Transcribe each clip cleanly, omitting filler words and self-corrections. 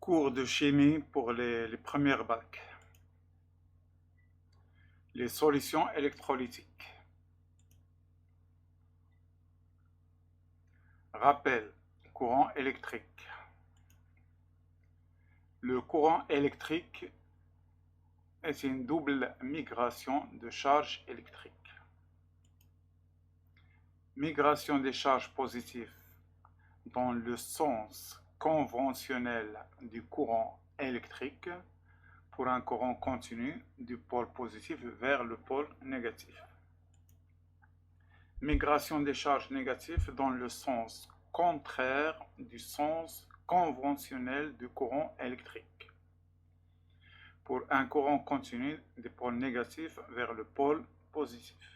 Cours de chimie pour les premières bacs. Les solutions électrolytiques. Rappel. Courant électrique. Le courant électrique est une double migration de charges électriques. Migration des charges positives dans le sens conventionnel du courant électrique pour un courant continu du pôle positif vers le pôle négatif. Migration des charges négatives dans le sens contraire du sens conventionnel du courant électrique pour un courant continu du pôle négatif vers le pôle positif.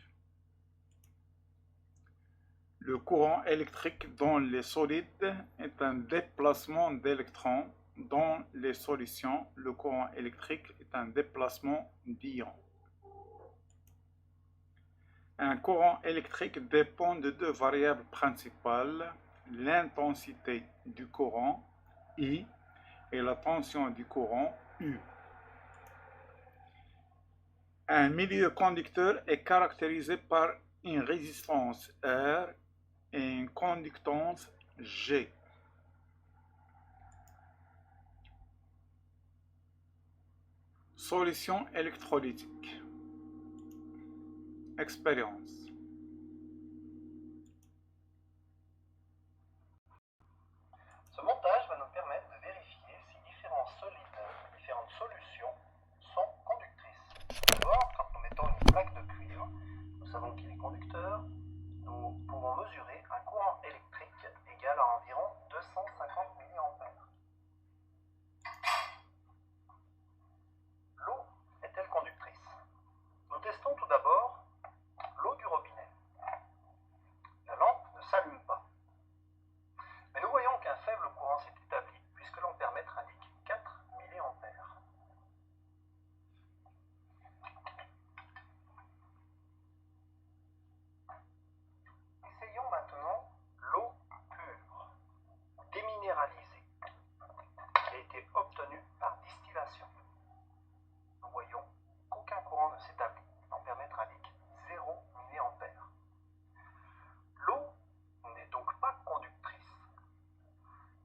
Le courant électrique dans les solides est un déplacement d'électrons. Dans les solutions, le courant électrique est un déplacement d'ions. Un courant électrique dépend de deux variables principales, l'intensité du courant, I, et la tension du courant, U. Un milieu conducteur est caractérisé par une résistance R et une conductance G. Solution électrolytique. Expérience. Ce montage va nous permettre de vérifier si différentes solutions sont conductrices. D'abord, quand nous mettons une plaque de cuivre, nous savons qu'il est conducteur. Nous pouvons mesurer un courant électrique égal à environ 250 mA. L'eau est-elle conductrice? Nous testons tout d'abord l'eau du robinet. La lampe ne s'allume pas. Mais nous voyons qu'un faible courant s'est établi puisque l'ampèremètre indique 4 mA. Essayons maintenant l'eau pure, déminéralisée, qui a été obtenue par distillation. Nous voyons qu'aucun courant ne s'établit. L'ampèremètre indique 0 mA. L'eau n'est donc pas conductrice.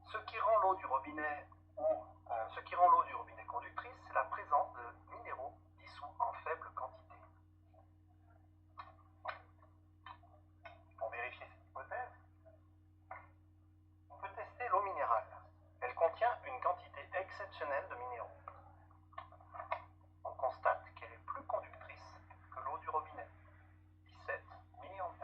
Ce qui rend l'eau du robinet conductrice, c'est la présence de minéraux dissous en faible quantité. Pour vérifier cette hypothèse, on peut tester l'eau minérale. Elle contient une quantité exceptionnelle de minéraux. On constate qu'elle est plus conductrice que l'eau du robinet, 17 mA.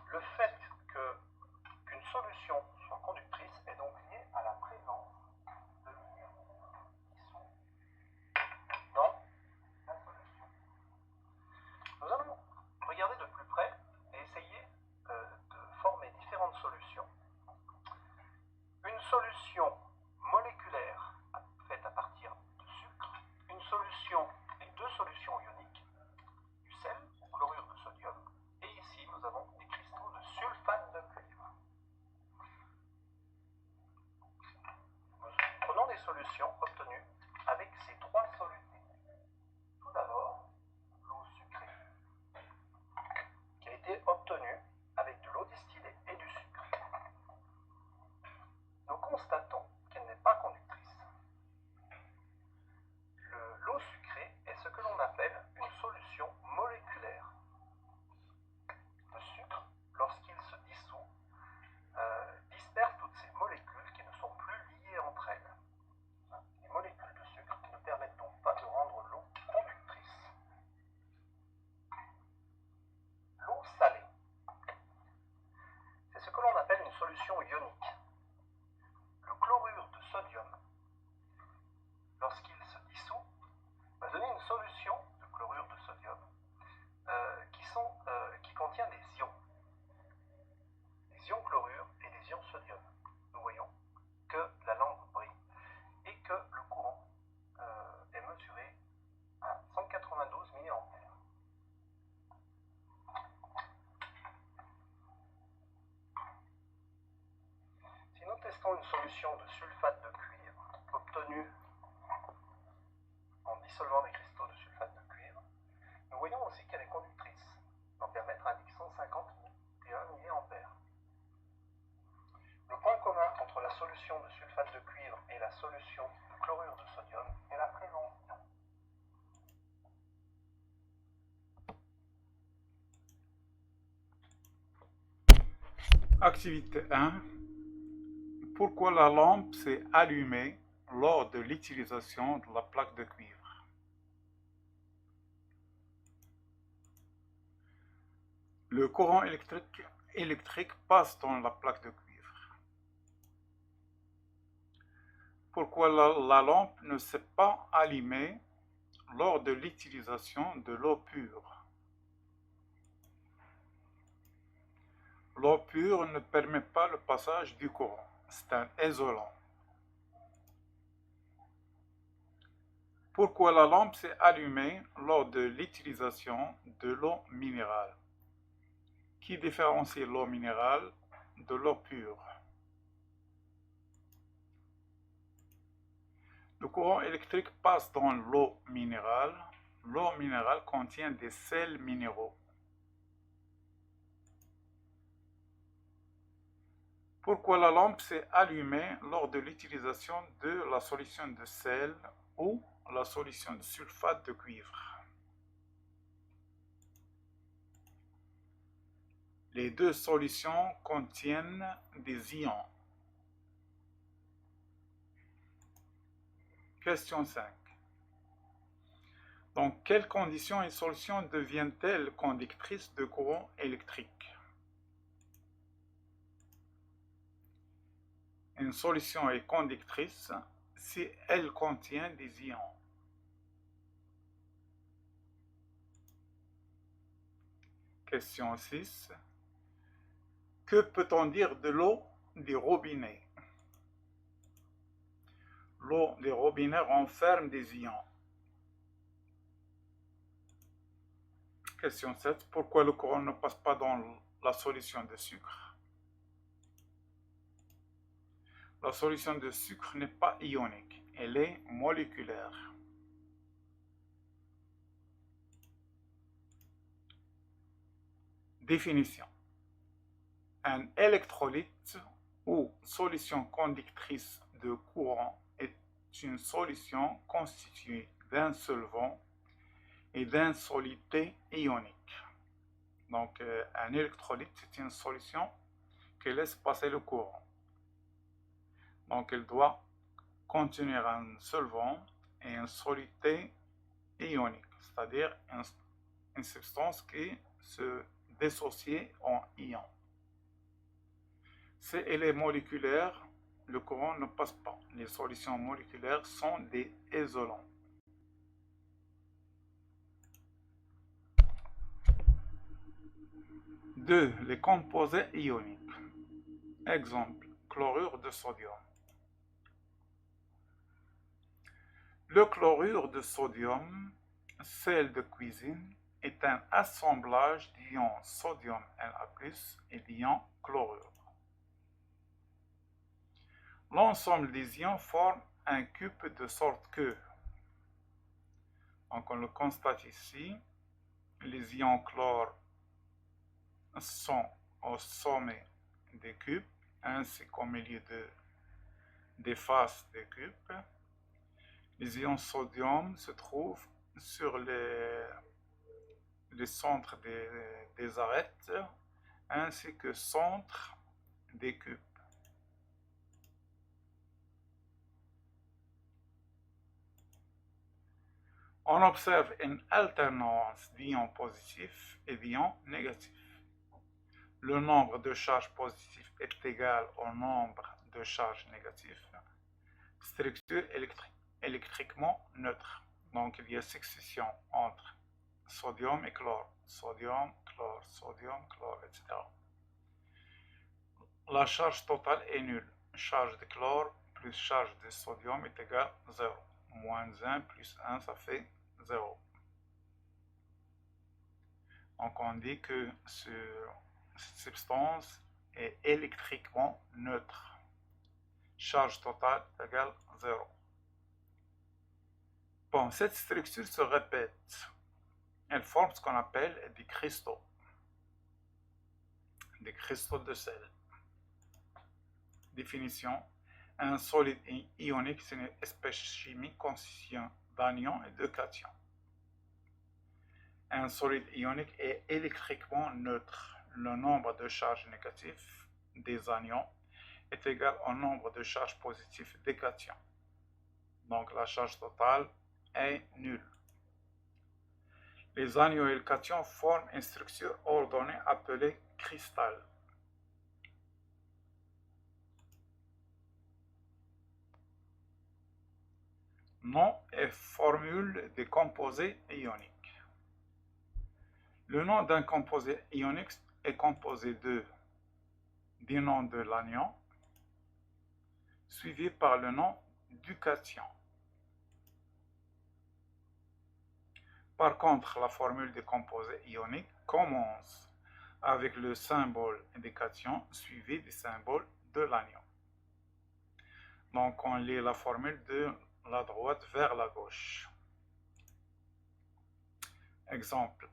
Le fait qu'une solution soit conductrice est donc lié à la présence de minéraux dissous dans la solution. Nous allons regarder de plus près et essayer de former différentes solutions. Une solution moléculaire faite à partir de sucre, une solution et deux solutions ioniques, du sel au chlorure de sodium, et ici nous avons des cristaux de sulfate de cuivre. Nous prenons des solutions obtenues avec ces trois solutés. Tout d'abord, l'eau sucrée, qui a été obtenue avec de l'eau distillée et du sucre. Nous constatons qu'elle n'est pas conductrice. L'eau sucrée est ce que l'on appelle une solution moléculaire. Le sucre, lorsqu'il se dissout, disperse toutes ces molécules qui ne sont plus liées entre elles. Les molécules de sucre ne permettent donc pas de rendre l'eau conductrice. L'eau salée, c'est ce que l'on appelle une solution ionique. Le chlorure de sodium, lorsqu'il se dissout, va donner une solution de chlorure de sodium qui contient des ions. Des ions chlorure et des ions sodium. Nous voyons que la lampe brille et que le courant est mesuré à 192 mA. connaissons une solution de sulfate de cuivre obtenue en dissolvant des cristaux de sulfate de cuivre, nous voyons aussi qu'elle est conductrice. L'ampèremètre indique 150 mA. Le point commun entre la solution de sulfate de cuivre et la solution de chlorure de sodium est la présence d'ions. Activité 1. Pourquoi la lampe s'est allumée lors de l'utilisation de la plaque de cuivre? Le courant électrique passe dans la plaque de cuivre. Pourquoi la lampe ne s'est pas allumée lors de l'utilisation de l'eau pure? L'eau pure ne permet pas le passage du courant. C'est un isolant. Pourquoi la lampe s'est allumée lors de l'utilisation de l'eau minérale? Qui différencie l'eau minérale de l'eau pure? Le courant électrique passe dans l'eau minérale. L'eau minérale contient des sels minéraux. Pourquoi la lampe s'est allumée lors de l'utilisation de la solution de sel ou la solution de sulfate de cuivre? Les deux solutions contiennent des ions. Question 5. Dans quelles conditions une solution devient-elle conductrice de courant électrique? Une solution est conductrice si elle contient des ions. Question 6. Que peut-on dire de l'eau des robinets? L'eau des robinets renferme des ions. Question 7. Pourquoi le courant ne passe pas dans la solution de sucre? La solution de sucre n'est pas ionique, elle est moléculaire. Définition. Un électrolyte ou solution conductrice de courant est une solution constituée d'un solvant et d'une soluté ionique. Donc, un électrolyte, c'est une solution qui laisse passer le courant. Donc, elle doit contenir un solvant et une soluté ionique, c'est-à-dire une substance qui se dissocie en ion. Si elle est moléculaire, le courant ne passe pas. Les solutions moléculaires sont des isolants. Deux, les composés ioniques. Exemple, chlorure de sodium. Le chlorure de sodium, sel de cuisine, est un assemblage d'ions sodium Na+, et d'ions chlorure. L'ensemble des ions forme un cube de sorte que, donc on le constate ici, les ions chlore sont au sommet des cubes, ainsi qu'au milieu des faces des cubes. Les ions sodium se trouvent sur les centres des arêtes, ainsi que centre des cubes. On observe une alternance d'ions positifs et d'ions négatifs. Le nombre de charges positives est égal au nombre de charges négatives. Structure électriquement neutre. Donc il y a succession entre sodium et chlore, sodium, chlore, etc. La charge totale est nulle. Charge de chlore plus charge de sodium est égale à 0. Moins 1 plus 1, ça fait 0. Donc on dit que cette substance est électriquement neutre. charge totale égale 0. Bon, cette structure se répète. Elle forme ce qu'on appelle des cristaux de sel. Définition. Un solide ionique, c'est une espèce chimique constituant d'anions et de cations. Un solide ionique est électriquement neutre. Le nombre de charges négatives des anions est égal au nombre de charges positives des cations. Donc la charge totale est nulle. Les anions et les cations forment une structure ordonnée appelée cristal. Nom et formule des composés ioniques. Le nom d'un composé ionique est composé du nom de l'anion suivi par le nom du cation. Par contre, la formule des composés ioniques commence avec le symbole des cations suivi du symbole de l'anion. Donc on lit la formule de la droite vers la gauche. Exemple.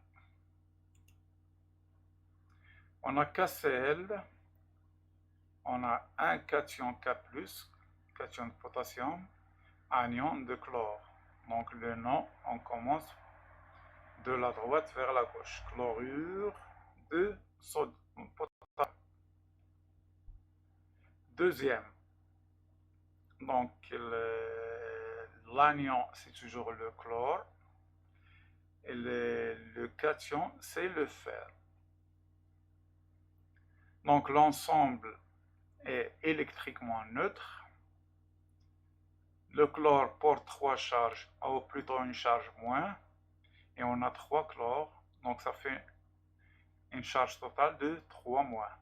On a KCl, on a un cation K+, cation de potassium, anion de chlore. Donc le nom, on commence de la droite vers la gauche. Chlorure de potassium. Deuxième. Donc l'anion, c'est toujours le chlore. Et le cation, c'est le fer. Donc l'ensemble est électriquement neutre. Le chlore porte 3 charges, ou plutôt une charge moins. Et on a 3 chlores, donc ça fait une charge totale de 3 moins.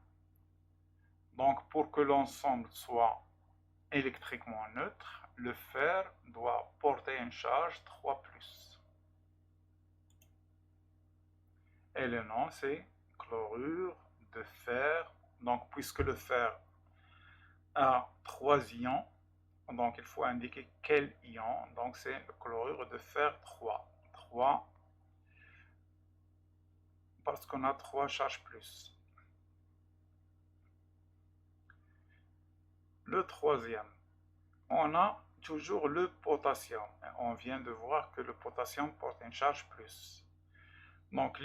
Donc pour que l'ensemble soit électriquement neutre, le fer doit porter une charge 3+. Et le nom c'est chlorure de fer. Donc puisque le fer a 3 ions, donc il faut indiquer quel ion. Donc c'est le chlorure de fer 3. 3 parce qu'on a 3 charges plus. Le troisième, on a toujours le potassium. On vient de voir que le potassium porte une charge plus. Donc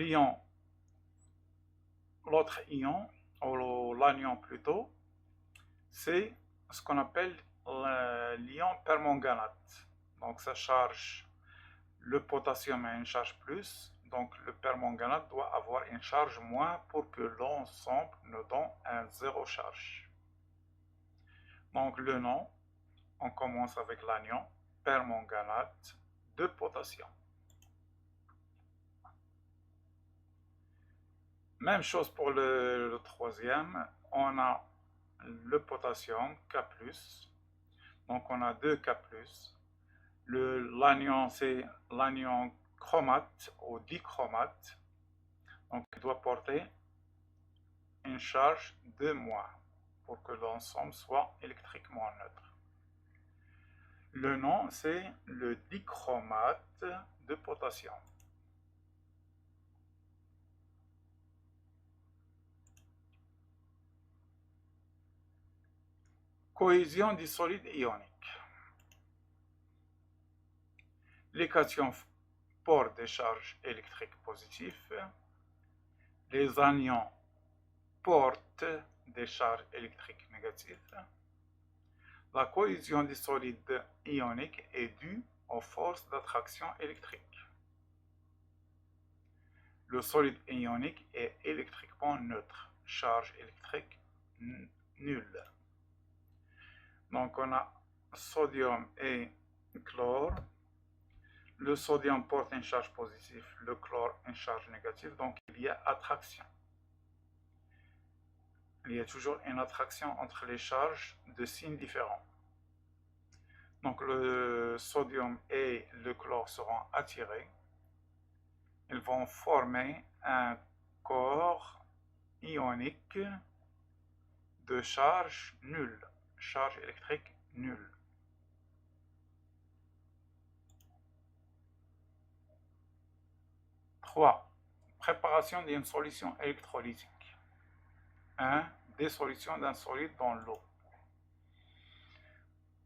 l'autre ion, ou l'anion plutôt, c'est ce qu'on appelle l'ion permanganate. Donc ça charge, le potassium a une charge plus, donc le permanganate doit avoir une charge moins pour que l'ensemble nous donne un 0 charge. Donc le nom, on commence avec l'anion permanganate de potassium. Même chose pour le troisième, on a le potassium K+, donc on a 2 K+. L'anion, c'est l'anion chromate ou dichromate, donc il doit porter une charge de moins pour que l'ensemble soit électriquement neutre. Le nom, c'est le dichromate de potassium. Cohésion du solide ionique. Les cations portent des charges électriques positives. Les anions portent des charges électriques négatives. La cohésion du solide ionique est due aux forces d'attraction électrique. Le solide ionique est électriquement neutre, charge électrique nulle. Donc on a sodium et chlore. Le sodium porte une charge positive, le chlore une charge négative, donc il y a attraction. Il y a toujours une attraction entre les charges de signes différents. Donc le sodium et le chlore seront attirés. Ils vont former un corps ionique de charge nulle. charge électrique nulle. Préparation d'une solution électrolytique. 1. Des solutions d'un solide dans l'eau.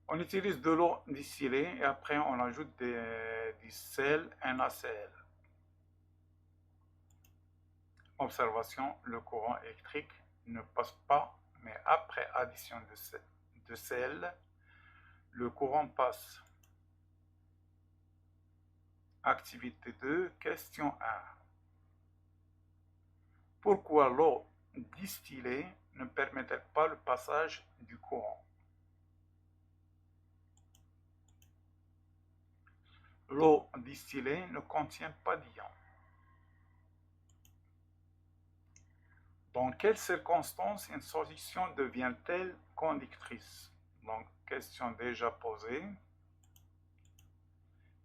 On utilise de l'eau distillée et après on ajoute du sel NaCl. Observation, le courant électrique ne passe pas, mais après addition de sel, le courant passe. Activité 2, question 1. Pourquoi l'eau distillée ne permet-elle pas le passage du courant? L'eau distillée ne contient pas d'ions. Dans quelles circonstances une solution devient-elle conductrice? Donc, question déjà posée.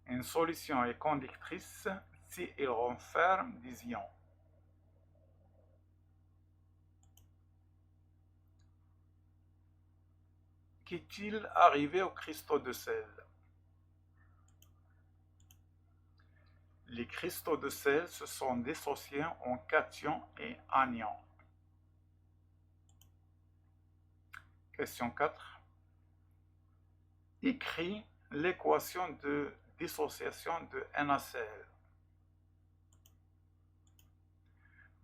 Une solution est conductrice si elle renferme des ions. Qu'est-il arrivé aux cristaux de sel? Les cristaux de sel se sont dissociés en cations et anions. Question 4. Écris l'équation de dissociation de NaCl.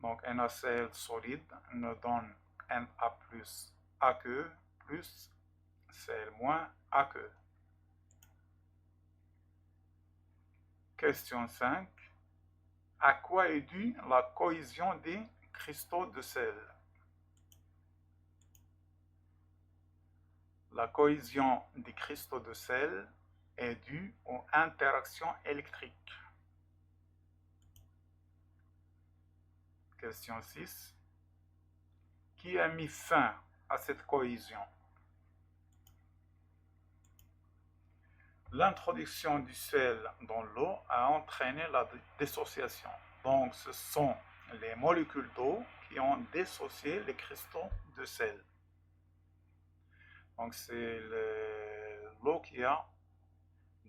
Donc NaCl solide nous donne Na plus Aq plus Cl moins Aq. Question 5. À quoi est due la cohésion des cristaux de sel? La cohésion des cristaux de sel est due aux interactions électriques. Question 6. Qui a mis fin à cette cohésion? L'introduction du sel dans l'eau a entraîné la dissociation. Donc, ce sont les molécules d'eau qui ont dissocié les cristaux de sel. Donc, c'est l'eau qui a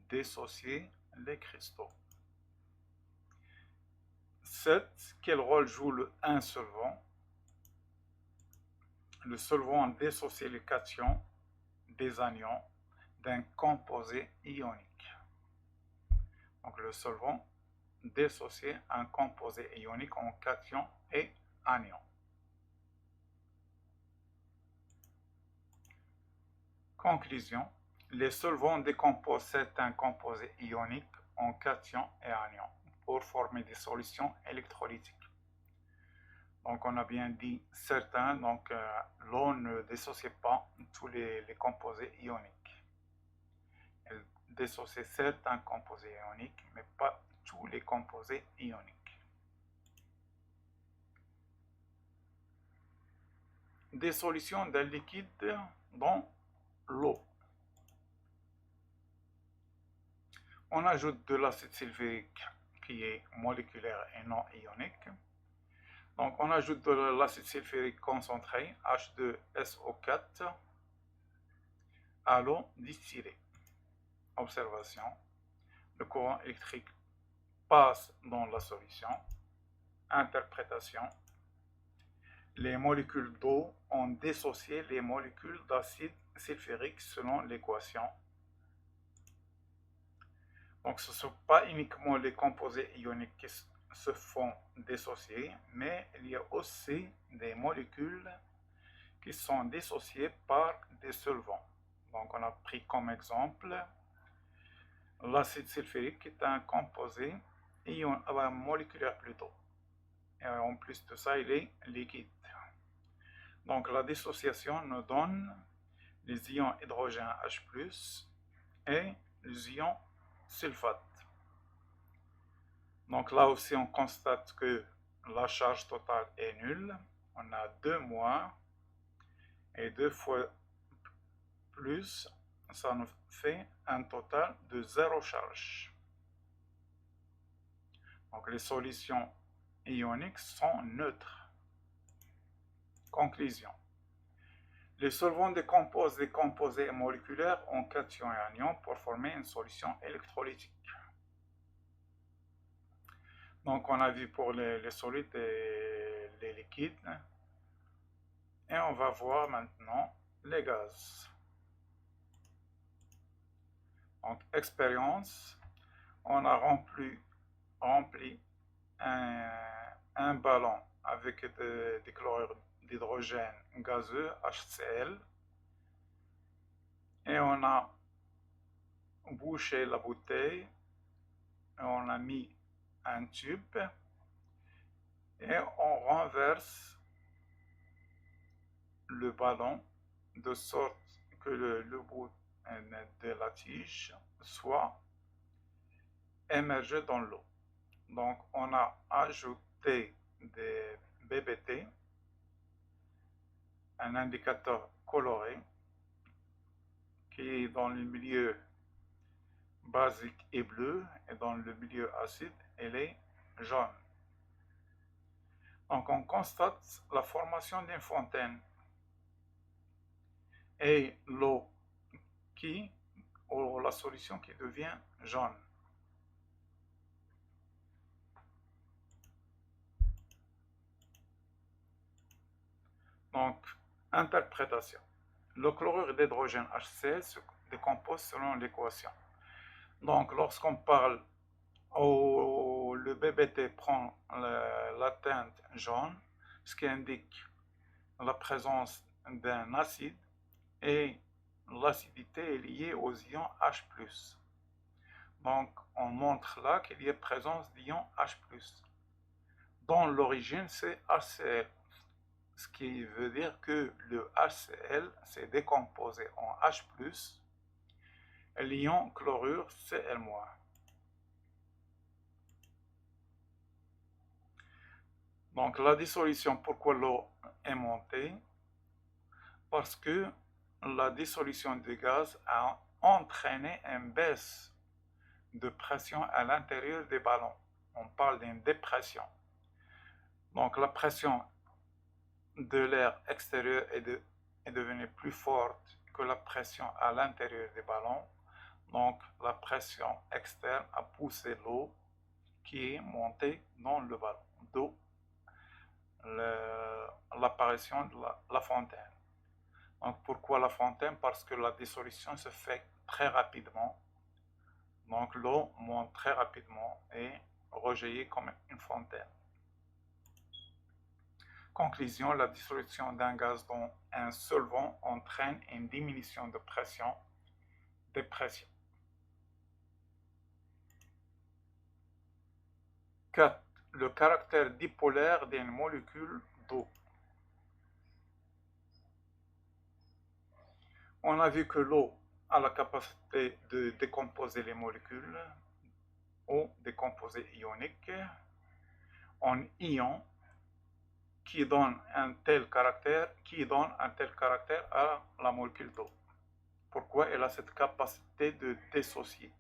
dissocié les cristaux. 7. Quel rôle joue un solvant? Le solvant dissocie les cations des anions d'un composé ionique. Donc le solvant dissocie un composé ionique en cation et anion. Conclusion. Les solvants décomposent certains composés ioniques en cations et anions pour former des solutions électrolytiques. Donc on a bien dit certains, donc l'eau ne dissocie pas tous les composés ioniques. Elle dissocie certains composés ioniques, mais pas tous les composés ioniques. Des solutions d'un liquide dans l'eau. On ajoute de l'acide sulfurique qui est moléculaire et non ionique. Donc on ajoute de l'acide sulfurique concentré, H2SO4, à l'eau distillée. Observation. Le courant électrique passe dans la solution. Interprétation. Les molécules d'eau ont dissocié les molécules d'acide sulfurique selon l'équation. Donc ce ne sont pas uniquement les composés ioniques qui se font dissocier, mais il y a aussi des molécules qui sont dissociées par des solvants. Donc on a pris comme exemple l'acide sulfurique qui est un composé moléculaire plutôt. Et en plus de ça, il est liquide. Donc la dissociation nous donne les ions hydrogène H+, et les ions sulfate. Donc là aussi on constate que la charge totale est nulle. On a 2 moins et 2 fois plus, ça nous fait un total de 0 charge. Donc les solutions ioniques sont neutres. Conclusion. Les solvants décomposent des composés moléculaires en cations et anions pour former une solution électrolytique. Donc on a vu pour les solides et les liquides. Et on va voir maintenant les gaz. Donc expérience, on a rempli un ballon avec des chlorures d'hydrogène gazeux, HCl, et on a bouché la bouteille, et on a mis un tube, et on renverse le ballon de sorte que le bout de la tige soit émergé dans l'eau. Donc on a ajouté des BBT, un indicateur coloré qui est dans le milieu basique est bleu et dans le milieu acide elle est jaune. Donc on constate la formation d'une fontaine et l'eau ou la solution qui devient jaune. Donc, interprétation. Le chlorure d'hydrogène HCl se décompose selon l'équation. Donc, lorsqu'on parle le BBT prend la teinte jaune, ce qui indique la présence d'un acide, et l'acidité est liée aux ions H+. Donc, on montre là qu'il y a présence d'ions H+. Dans l'origine, c'est HCl. Ce qui veut dire que le HCl s'est décomposé en H+, et l'ion chlorure Cl-. Donc la dissolution, pourquoi l'eau est montée? Parce que la dissolution du gaz a entraîné une baisse de pression à l'intérieur des ballons. On parle d'une dépression. Donc la pression de l'air extérieur est devenue plus forte que la pression à l'intérieur des ballons. Donc la pression externe a poussé l'eau qui est montée dans le ballon, d'où l'apparition de la fontaine. Donc pourquoi la fontaine? Parce que la dissolution se fait très rapidement. Donc l'eau monte très rapidement et rejaillit comme une fontaine. Conclusion, la dissolution d'un gaz dans un solvant entraîne une diminution de pression, dépression. 4. Le caractère dipolaire d'une molécule d'eau. On a vu que l'eau a la capacité de décomposer les molécules ou des composés ioniques en ions qui donne un tel caractère à la molécule d'eau. Pourquoi elle a cette capacité de dissocier?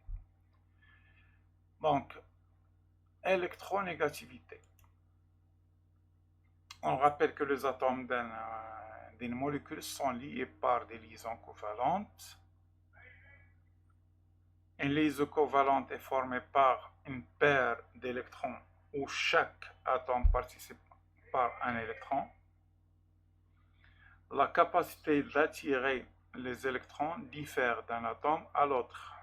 Donc, électronégativité. On rappelle que les atomes d'une molécule sont liés par des liaisons covalentes. Une liaison covalente est formée par une paire d'électrons où chaque atome participe par un électron. La capacité d'attirer les électrons diffère d'un atome à l'autre,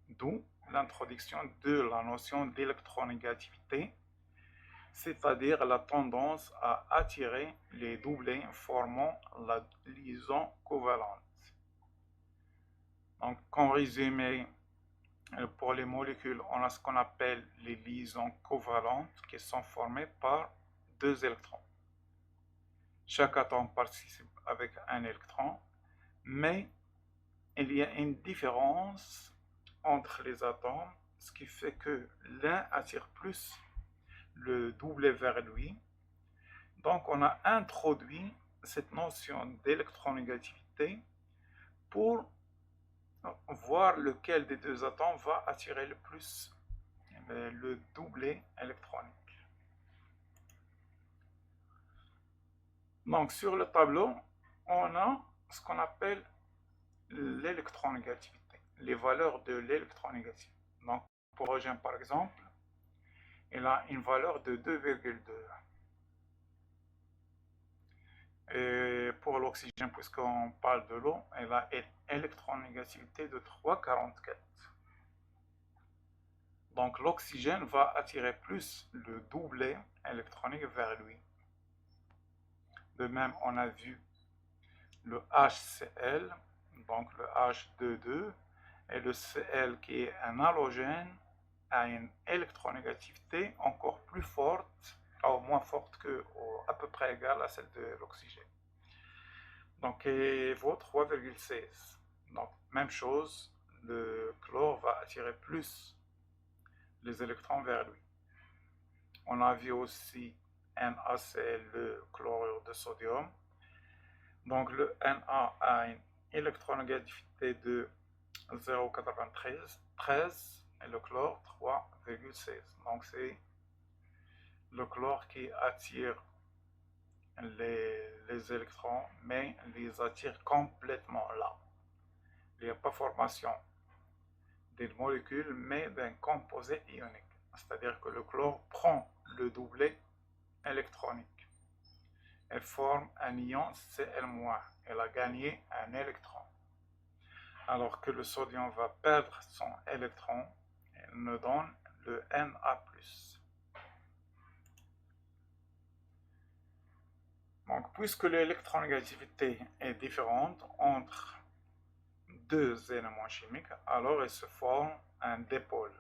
d'où l'introduction de la notion d'électronégativité, c'est-à-dire la tendance à attirer les doublés formant la liaison covalente. Donc, en résumé, pour les molécules, on a ce qu'on appelle les liaisons covalentes qui sont formées par deux électrons. Chaque atome participe avec un électron, mais il y a une différence entre les atomes, ce qui fait que l'un attire plus le doublet vers lui. Donc on a introduit cette notion d'électronégativité pour voir lequel des deux atomes va attirer le plus le doublet électronique. Donc sur le tableau, on a ce qu'on appelle l'électronégativité, les valeurs de l'électronégativité. Donc, pour l'hydrogène, par exemple, il a une valeur de 2,2. Et pour l'oxygène, puisqu'on parle de l'eau, elle a une électronégativité de 3,44. Donc l'oxygène va attirer plus le doublet électronique vers lui. De même, on a vu le HCl, donc le H22, et le Cl qui est un halogène a une électronégativité encore plus forte, ou moins forte que, à peu près égale à celle de l'oxygène. Donc il vaut 3,16. Donc même chose, le chlore va attirer plus les électrons vers lui. On a vu aussi NaCl, le chlorure de sodium. Donc le Na a une électronégativité de 0,93 et le chlore 3,16. Donc c'est le chlore qui attire les électrons, mais les attire complètement là. Il n'y a pas formation des molécules, mais d'un composé ionique. C'est-à-dire que le chlore prend le doublet électronique et forme un ion Cl-. Elle a gagné un électron. Alors que le sodium va perdre son électron, il nous donne le Na+. Donc, puisque l'électronégativité est différente entre deux éléments chimiques, alors il se forme un dipôle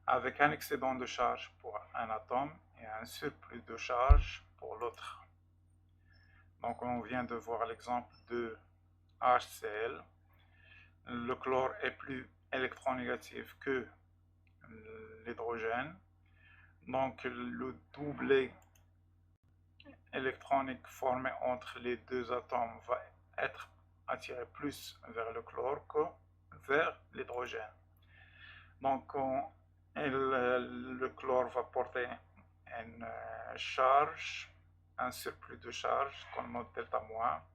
avec un excédent de charge pour un atome et un surplus de charge pour l'autre. Donc on vient de voir l'exemple de HCl. Le chlore est plus électronégatif que l'hydrogène. Donc le doublet électronique formé entre les deux atomes va être attiré plus vers le chlore que vers l'hydrogène. Donc le chlore va porter une charge, un surplus de charge qu'on note delta-,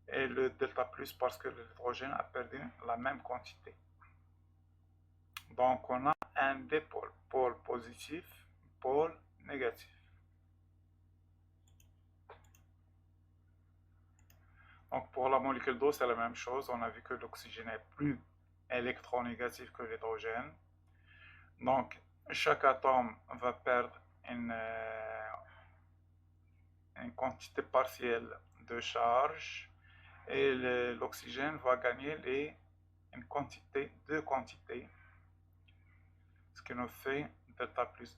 et le delta plus parce que l'hydrogène a perdu la même quantité. Donc on a un dipôle, pôle positif, pôle négatif. Donc pour la molécule d'eau, c'est la même chose. On a vu que l'oxygène est plus électronégatif que l'hydrogène. Donc chaque atome va perdre une quantité partielle de charge et l'oxygène va gagner deux quantités, ce qui nous fait delta plus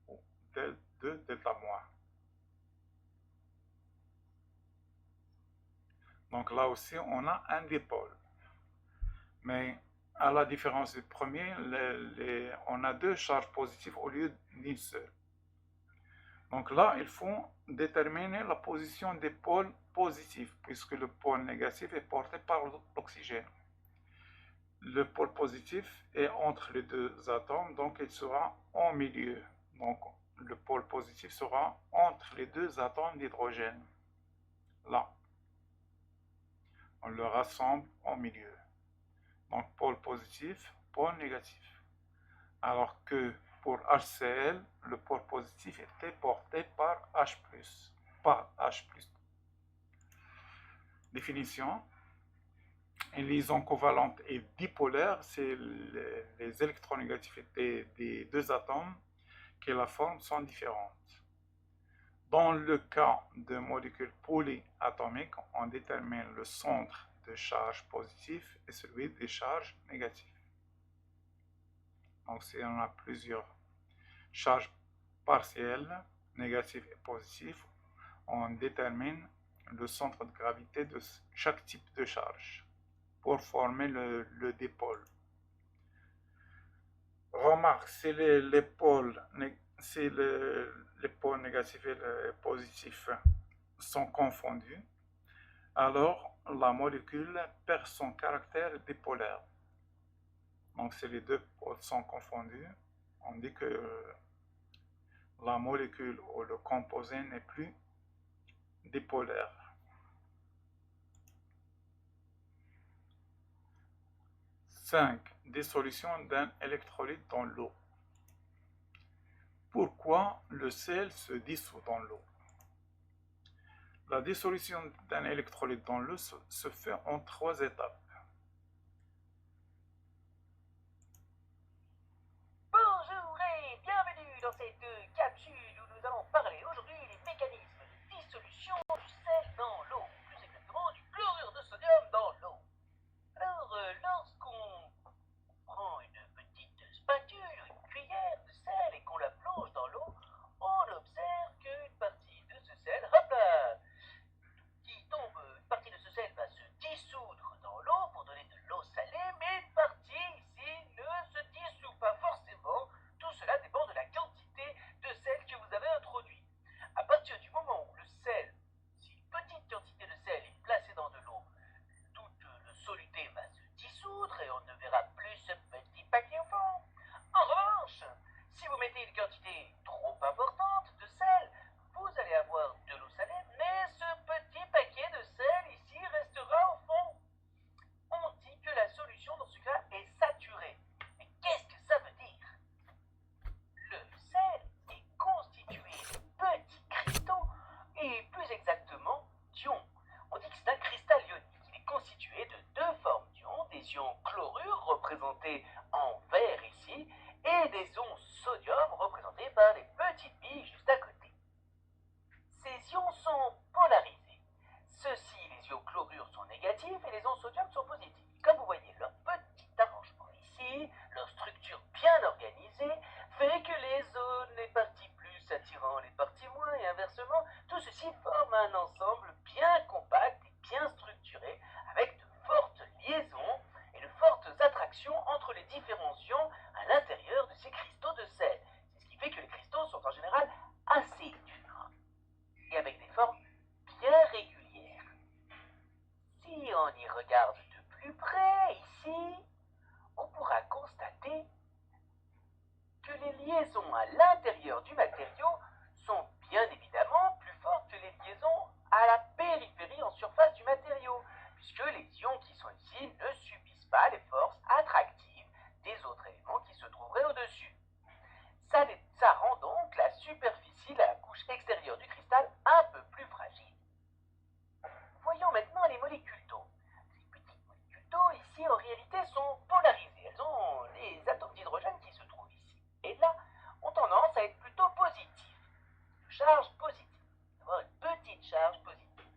ou delta moins. Donc là aussi, on a un dipôle. Mais à la différence du premier, on a deux charges positives au lieu d'une seule. Donc là, il faut déterminer la position des pôles positifs, puisque le pôle négatif est porté par l'oxygène. Le pôle positif est entre les deux atomes, donc il sera en milieu. Donc le pôle positif sera entre les deux atomes d'hydrogène. Là, on le rassemble en milieu. Donc pôle positif, pôle négatif. Alors que pour HCl, le pôle positif était porté par H+, par H+. Définition. Une liaison covalente et bipolaire, c'est les électronégativités des deux atomes qui la forment sont différentes. Dans le cas de molécules polyatomiques, on détermine le centre de charge positif et celui des charges négatives. Donc si on a plusieurs charges partielles, négatives et positives, on détermine le centre de gravité de chaque type de charge pour former le dipôle. Remarque, si les pôles négatifs et les positifs sont confondus, alors la molécule perd son caractère dipolaire. Donc si les deux pôles sont confondus, on dit que la molécule ou le composé n'est plus dipolaire. 5. Dissolution d'un électrolyte dans l'eau. Pourquoi le sel se dissout dans l'eau? La dissolution d'un électrolyte dans l'eau se fait en 3 étapes. Bonjour et bienvenue dans cette capsule où nous allons parler aujourd'hui des mécanismes de dissolution du sel dans l'eau, plus exactement du chlorure de sodium dans l'eau. Alors, lorsqu'on prend une petite spatule ou une cuillère de sel et qu'on la plonge dans l'eau, on observe qu'une partie de ce sel, hop là, une partie de ce sel va se dissoudre dans l'eau pour donner de l'eau salée, mais une partie ici ne se dissout pas forcément. Tout cela dépend de la quantité de sel que vous avez introduit. À partir du moment où le sel, si une petite quantité de sel est placée dans de l'eau, toute le soluté va se dissoudre et on ne verra plus ce petit paquet au fond. En revanche, si vous mettez une quantité trop importante de sel, vous allez avoir de l'eau salée, mais ce petit paquet de sel ici restera au fond. On dit que la solution dans ce cas est saturée. Mais qu'est-ce que ça veut dire? Le sel est constitué de petits cristaux et plus exactement d'ions. On dit que c'est un cristal ionique. Il est constitué de 2 formes d'ions, des ions chlorure représentés en vert ici et des ions sodium représentés par les petites billes juste à côté. Ces ions sont polarisés. Ceux-ci, les ions chlorure, sont négatifs et les ions sodium sont positifs. Comme vous voyez, leur petit arrangement ici, leur structure bien organisée, fait que les parties plus attirant les parties moins et inversement, tout ceci forme un ensemble bien compact et bien structuré avec de fortes liaisons et de fortes attractions entre les différents ions à l'intérieur de ces cristaux de sel. C'est ce qui fait que les cristaux sont en général assez durs et avec des formes bien régulières. Si on y regarde de plus près ici, on pourra constater que les liaisons à l'intérieur du matériau sont bien évidemment plus fortes que les liaisons à la périphérie en surface du matériau, puisque les ions qui sont ici ne subissent pas les forces attractives des autres éléments qui se trouveraient au-dessus. Ça rend donc la superficie de la couche extérieure du cristal un peu plus fragile. Voyons maintenant les molécules d'eau. Ces petites molécules d'eau ici en réalité sont polarisées. Elles ont les atomes d'hydrogène qui se trouvent ici. Et là, ont tendance à être plutôt positives. De charge positive. Avoir une petite charge positive.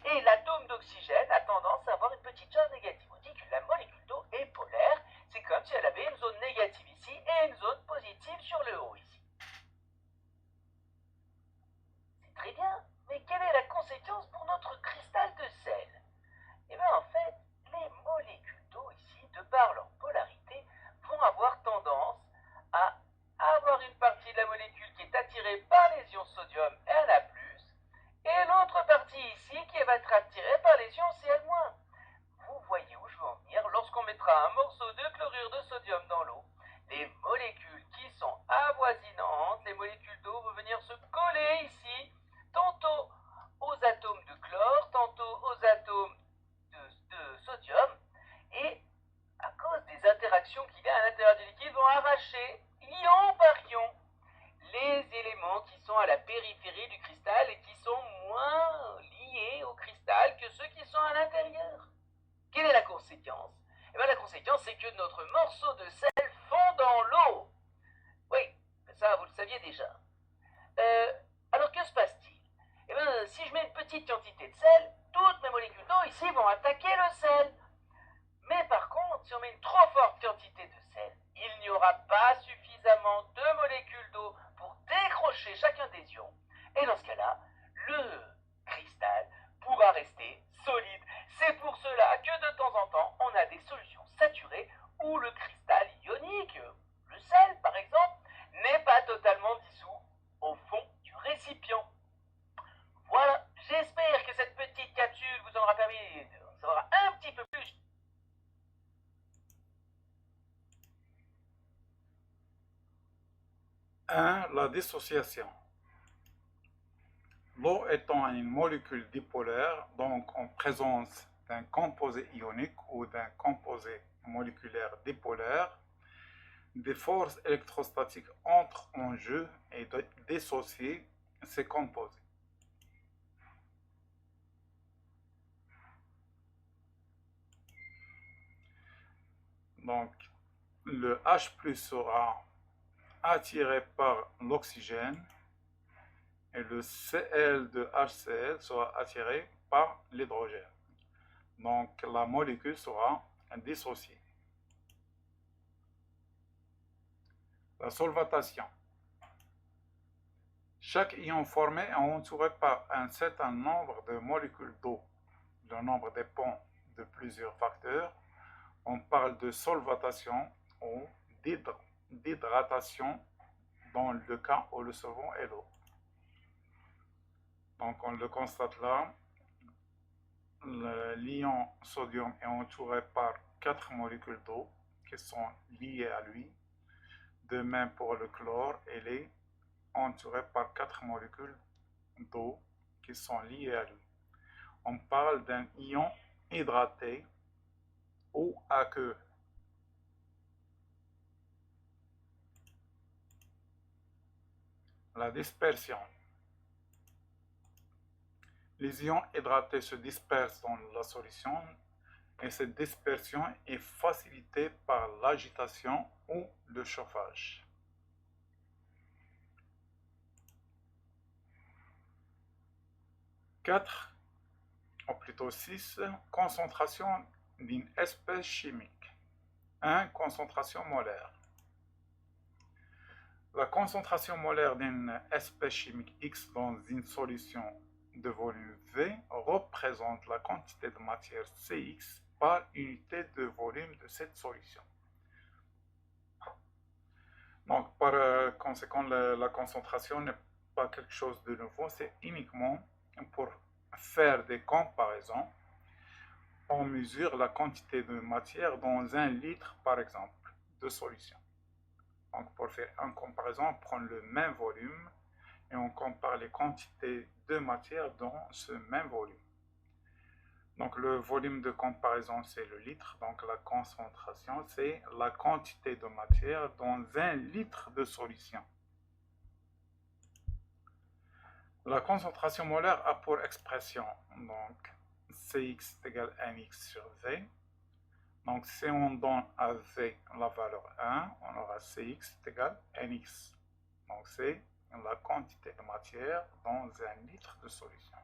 Et l'atome d'oxygène a tendance à avoir une petite charge négative. On dit que la molécule d'eau est polaire. C'est comme si elle avait une zone négative ici et une zone positive sur le haut ici. C'est très bien, mais quelle est la conséquence pour notre cristal de sel? Eh bien en fait, les molécules d'eau ici, de par leur polarité, vont avoir tendance à avoir une partie de la molécule qui est attirée par les ions sodium Na+, et l'autre partie ici qui va être attirée par les ions Cl-. Vous voyez où je veux en venir? Lorsqu'on mettra un morceau de chlorure de sodium dans l'eau, les molécules qui sont avoisinantes, les molécules d'eau vont venir se coller ici, tantôt aux atomes de chlore, tantôt aux atomes de sodium, et à cause des interactions qu'il y a à l'intérieur du liquide, vont arracher, ion par ion, les éléments qui sont à la périphérie du cristal et qui sont moins liés au cristal que ceux qui sont à l'intérieur. Quelle est la conséquence? Eh bien, la conséquence, c'est que notre morceau de sel fond dans l'eau. Oui, ça, vous le saviez déjà. Alors, que se passe-t-il? Eh bien, si je mets une petite quantité de sel, toutes mes molécules d'eau ici vont attaquer le sel. Mais par contre, si on met une trop forte quantité de sel, il n'y aura pas suffisamment de molécules d'eau pour décrocher chacun des ions. Et dans ce cas-là, le cristal pourra rester solide. C'est pour cela que de temps en temps, on a des solutions saturées où le cristal ionique, le sel par exemple, n'est pas totalement dissous au fond du récipient. Voilà, j'espère que cette petite capsule vous aura permis de savoir un petit peu plus. 1. La dissociation. L'eau étant une molécule dipolaire, donc en présence d'un composé ionique ou d'un composé moléculaire dipolaire, des forces électrostatiques entrent en jeu et dissocient ces composés. Donc, le H+ sera attiré par l'oxygène et le Cl de HCl sera attiré par l'hydrogène. Donc, la molécule sera dissociée. La solvatation. Chaque ion formé est entouré par un certain nombre de molécules d'eau. Le nombre dépend de plusieurs facteurs. On parle de solvatation ou d'hydratation dans le cas où le solvant est l'eau. Donc on le constate là, l'ion sodium est entouré par 4 molécules d'eau qui sont liées à lui. De même pour le chlore, il est entouré par 4 molécules d'eau qui sont liées à lui. On parle d'un ion hydraté ou aqueux. La dispersion. Les ions hydratés se dispersent dans la solution et cette dispersion est facilitée par l'agitation ou le chauffage. 4, ou plutôt 6, concentration d'une espèce chimique. 1. Concentration molaire. La concentration molaire d'une espèce chimique X dans une solution de volume V représente la quantité de matière Cx par unité de volume de cette solution. Donc, par conséquent, la concentration n'est pas quelque chose de nouveau, c'est uniquement pour faire des comparaisons. On mesure la quantité de matière dans 1 litre, par exemple, de solution. Donc, pour faire une comparaison, on prend le même volume et on compare les quantités de matière dans ce même volume. Donc, le volume de comparaison, c'est le litre. Donc, la concentration, c'est la quantité de matière dans 1 litre de solution. La concentration molaire a pour expression, donc, Cx égale Nx sur V. Donc, si on donne à V la valeur 1, on aura Cx égale Nx. Donc, c'est la quantité de matière dans 1 litre de solution.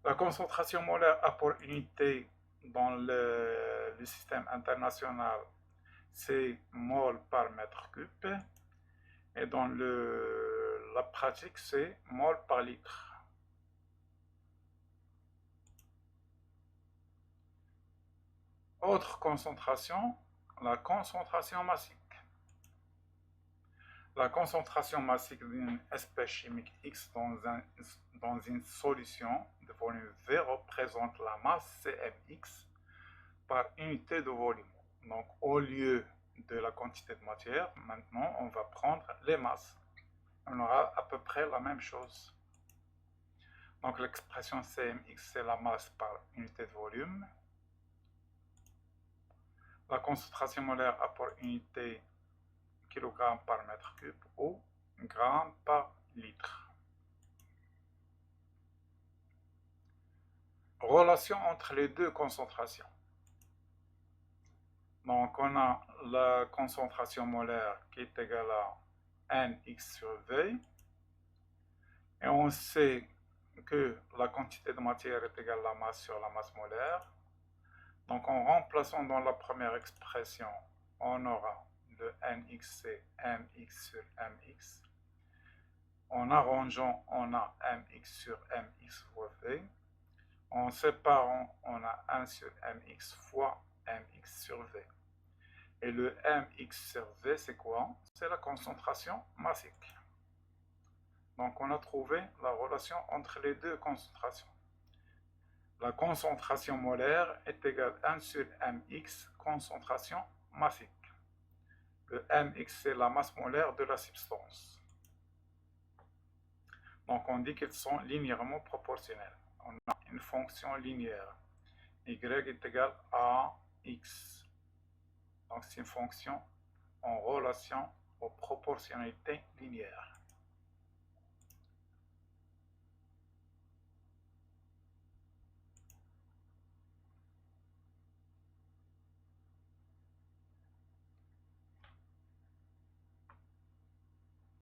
La concentration molaire a pour unité dans le système international, c'est mol par mètre cube. Et dans la pratique, c'est mol par litre. Autre concentration, la concentration massique. La concentration massique d'une espèce chimique X dans une solution de volume V représente la masse Cmx par unité de volume. Donc, au lieu de la quantité de matière, maintenant, on va prendre les masses. On aura à peu près la même chose. Donc, l'expression Cmx, c'est la masse par unité de volume. La concentration molaire a pour unité kg par mètre cube ou gramme par litre. Relation entre les deux concentrations. Donc, on a la concentration molaire qui est égale à Nx sur V. Et on sait que la quantité de matière est égale à la masse sur la masse molaire. Donc, en remplaçant dans la première expression, on aura le Nx, c'est Mx sur Mx. En arrangeant, on a Mx sur Mx fois V. En séparant, on a 1 sur Mx fois Mx sur V. Et le Mx sur V, c'est quoi? C'est la concentration massique. Donc, on a trouvé la relation entre les deux concentrations. La concentration molaire est égale à 1 sur Mx, concentration massique. Le Mx, c'est la masse molaire de la substance. Donc, on dit qu'ils sont linéairement proportionnels. On a une fonction linéaire. Y est égal à x. Donc c'est une fonction en relation aux proportionnalités linéaires.